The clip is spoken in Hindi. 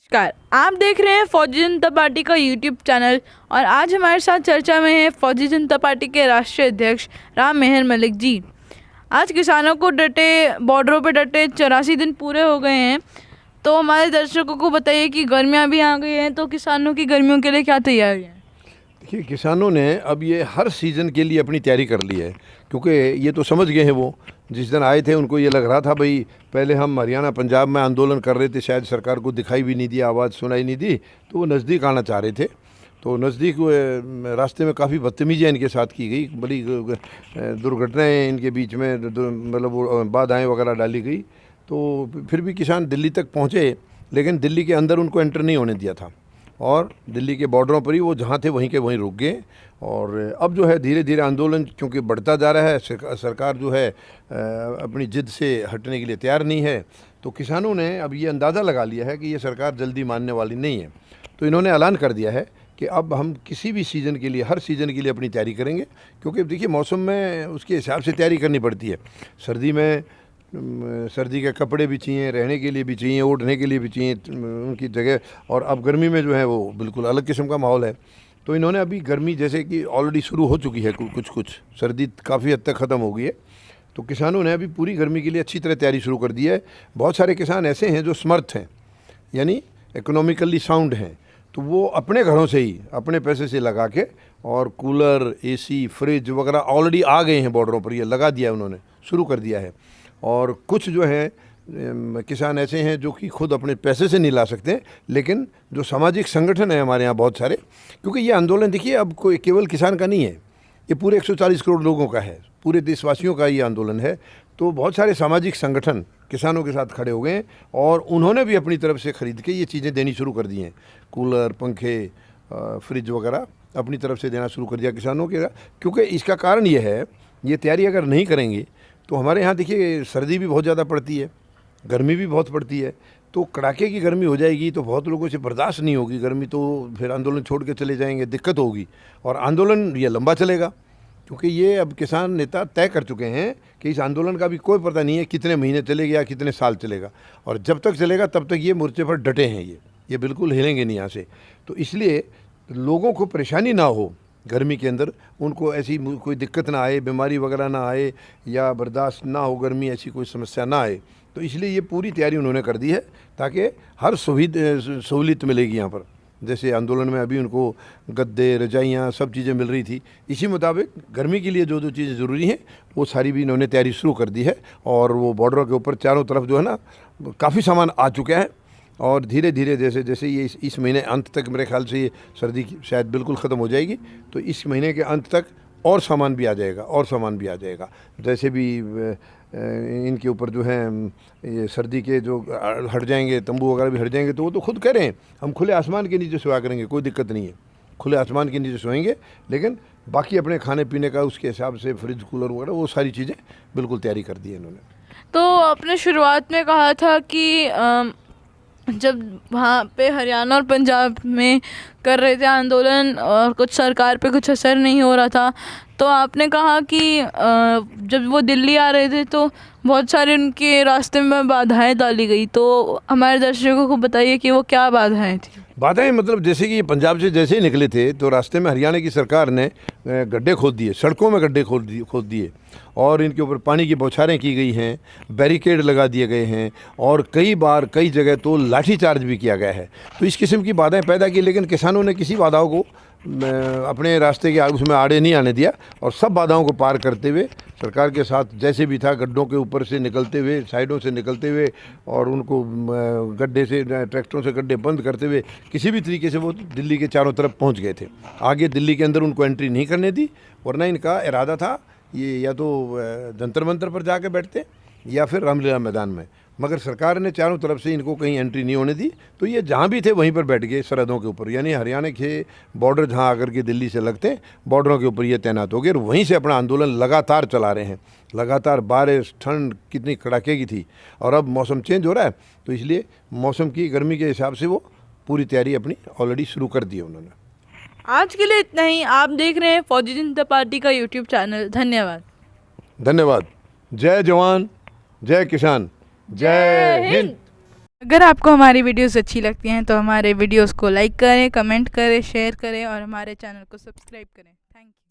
नमस्कार, आप देख रहे हैं फौजी जनता पार्टी का यूट्यूब चैनल और आज हमारे साथ चर्चा में है फौजी जनता पार्टी के राष्ट्रीय अध्यक्ष राम मेहर मलिक जी। आज किसानों को बॉर्डरों पे डटे 84 दिन पूरे हो गए हैं, तो हमारे दर्शकों को बताइए कि गर्मियां भी आ गई हैं, तो किसानों की गर्मियों के लिए क्या तैयारी है? देखिए, किसानों ने अब ये हर सीज़न के लिए अपनी तैयारी कर ली है, क्योंकि ये तो समझ गए हैं। वो जिस दिन आए थे उनको ये लग रहा था भाई पहले हम हरियाणा पंजाब में आंदोलन कर रहे थे, शायद सरकार को दिखाई भी नहीं दी, आवाज़ सुनाई नहीं दी, तो वो नज़दीक आना चाह रहे थे। तो नज़दीक रास्ते में काफ़ी बदतमीजियाँ इनके साथ की गई, बड़ी दुर्घटनाएँ इनके बीच में मतलब वो बाधाएँ वगैरह डाली गई। तो फिर भी किसान दिल्ली तक पहुँचे, लेकिन दिल्ली के अंदर उनको एंटर नहीं होने दिया था और दिल्ली के बॉर्डरों पर ही वो जहाँ थे वहीं के वहीं रुक गए। और अब जो है धीरे धीरे आंदोलन क्योंकि बढ़ता जा रहा है, सरकार जो है अपनी जिद से हटने के लिए तैयार नहीं है, तो किसानों ने अब ये अंदाज़ा लगा लिया है कि ये सरकार जल्दी मानने वाली नहीं है। तो इन्होंने ऐलान कर दिया है कि अब हम किसी भी सीज़न के लिए, हर सीज़न के लिए अपनी तैयारी करेंगे, क्योंकि देखिए मौसम में उसके हिसाब से तैयारी करनी पड़ती है। सर्दी में सर्दी के कपड़े भी चाहिए, रहने के लिए भी चाहिए, ओढ़ने के लिए भी चाहिए उनकी जगह, और अब गर्मी में जो है वो बिल्कुल अलग किस्म का माहौल है। तो इन्होंने अभी गर्मी जैसे कि ऑलरेडी शुरू हो चुकी है, कुछ सर्दी काफ़ी हद तक ख़त्म हो गई है, तो किसानों ने अभी पूरी गर्मी के लिए अच्छी तरह तैयारी शुरू कर दी है। बहुत सारे किसान ऐसे हैं जो समर्थ हैं, यानी इकोनॉमिकली साउंड हैं, तो वो अपने घरों से ही अपने पैसे से लगा के और कूलर, एसी, फ्रिज वगैरह ऑलरेडी आ गए हैं बॉर्डरों पर, ये लगा दिया है उन्होंने, शुरू कर दिया है। और कुछ जो है किसान ऐसे हैं जो कि खुद अपने पैसे से नहीं ला सकते, लेकिन जो सामाजिक संगठन है हमारे यहाँ बहुत सारे, क्योंकि ये आंदोलन देखिए अब कोई केवल किसान का नहीं है, ये पूरे 140 करोड़ लोगों का है, पूरे देशवासियों का ये आंदोलन है। तो बहुत सारे सामाजिक संगठन किसानों के साथ खड़े हो गए हैं और उन्होंने भी अपनी तरफ से ख़रीद के ये चीज़ें देनी शुरू कर दी हैं, कूलर, पंखे, फ्रिज वगैरह अपनी तरफ से देना शुरू कर दिया किसानों के। क्योंकि इसका कारण ये है, ये तैयारी अगर नहीं करेंगे तो हमारे यहाँ देखिए सर्दी भी बहुत ज़्यादा पड़ती है, गर्मी भी बहुत पड़ती है, तो कड़ाके की गर्मी हो जाएगी तो बहुत लोगों से बर्दाश्त नहीं होगी गर्मी, तो फिर आंदोलन छोड़ के चले जाएंगे, दिक्कत होगी और आंदोलन ये लंबा चलेगा। क्योंकि ये अब किसान नेता तय कर चुके हैं कि इस आंदोलन का भी कोई पता नहीं है कितने महीने चलेगा या कितने साल चलेगा, और जब तक चलेगा तब तक ये मोर्चे पर डटे हैं, ये बिल्कुल हिलेंगे नहीं यहाँ से। तो इसलिए लोगों को परेशानी ना हो गर्मी के अंदर, उनको ऐसी कोई दिक्कत ना आए, बीमारी वगैरह ना आए या बर्दाश्त ना हो गर्मी, ऐसी कोई समस्या ना आए, तो इसलिए ये पूरी तैयारी उन्होंने कर दी है ताकि हर सहूलियत मिलेगी यहाँ पर। जैसे आंदोलन में अभी उनको गद्दे, रजाइयाँ, सब चीज़ें मिल रही थी, इसी मुताबिक गर्मी के लिए जो जो चीज़ें ज़रूरी हैं वो सारी भी इन्होंने तैयारी शुरू कर दी है। और वो बॉर्डरों के ऊपर चारों तरफ जो है ना काफ़ी सामान आ चुका है, और धीरे धीरे जैसे जैसे ये इस महीने अंत तक मेरे ख्याल से ये सर्दी शायद बिल्कुल ख़त्म हो जाएगी, तो इस महीने के अंत तक और सामान भी आ जाएगा, और सामान भी आ जाएगा। जैसे भी इनके ऊपर जो है ये सर्दी के जो हट जाएंगे, तंबू वगैरह भी हट जाएंगे, तो वो तो खुद कह रहे हैं हम खुले आसमान के नीचे सोया करेंगे, कोई दिक्कत नहीं है, खुले आसमान के नीचे सोएंगे, लेकिन बाकी अपने खाने पीने का उसके हिसाब से फ्रिज, कूलर वगैरह वो सारी चीज़ें बिल्कुल तैयारी कर दी है इन्होंने। तो आपने शुरुआत में कहा था कि जब वहाँ पे हरियाणा और पंजाब में कर रहे थे आंदोलन और कुछ सरकार पे कुछ असर नहीं हो रहा था, तो आपने कहा कि जब वो दिल्ली आ रहे थे तो बहुत सारे उनके रास्ते में बाधाएं डाली गई, तो हमारे दर्शकों को बताइए कि वो क्या बाधाएं थी? बाधाएं मतलब जैसे कि पंजाब से जैसे ही निकले थे तो रास्ते में हरियाणा की सरकार ने गड्ढे खोद दिए, सड़कों में गड्ढे खोद दिए और इनके ऊपर पानी की बौछारें की गई हैं, बैरिकेड लगा दिए गए हैं, और कई बार कई जगह तो लाठीचार्ज भी किया गया है। तो इस किस्म की बाधाएं पैदा की, लेकिन किसानों ने किसी बाधाओं को अपने रास्ते के उसमें आड़े नहीं आने दिया और सब बाधाओं को पार करते हुए सरकार के साथ जैसे भी था गड्ढों के ऊपर से निकलते हुए, साइडों से निकलते हुए, और उनको गड्ढे से, ट्रैक्टरों से गड्ढे बंद करते हुए किसी भी तरीके से वो दिल्ली के चारों तरफ पहुंच गए थे। आगे दिल्ली के अंदर उनको एंट्री नहीं करने दी, वरना इनका इरादा था ये या तो जंतर मंतर पर जाके बैठते या फिर रामलीला मैदान में, मगर सरकार ने चारों तरफ से इनको कहीं एंट्री नहीं होने दी, तो ये जहाँ भी थे वहीं पर बैठ गए सरहदों के ऊपर, यानी हरियाणा के बॉर्डर जहाँ आकर के दिल्ली से लगते हैं बॉर्डरों के ऊपर ये तैनात हो गए और वहीं से अपना आंदोलन लगातार चला रहे हैं। लगातार बारिश, ठंड कितनी कड़ाके की थी, और अब मौसम चेंज हो रहा है, तो इसलिए मौसम की गर्मी के हिसाब से वो पूरी तैयारी अपनी ऑलरेडी शुरू कर दी है उन्होंने। आज के लिए इतना ही। आप देख रहे हैं फौजी जनता पार्टी का यूट्यूब चैनल। धन्यवाद। धन्यवाद। जय जवान, जय किसान, जय हिंद। अगर आपको हमारी वीडियोस अच्छी लगती हैं तो हमारे वीडियोस को लाइक करें, कमेंट करें, शेयर करें और हमारे चैनल को सब्सक्राइब करें। Thank you.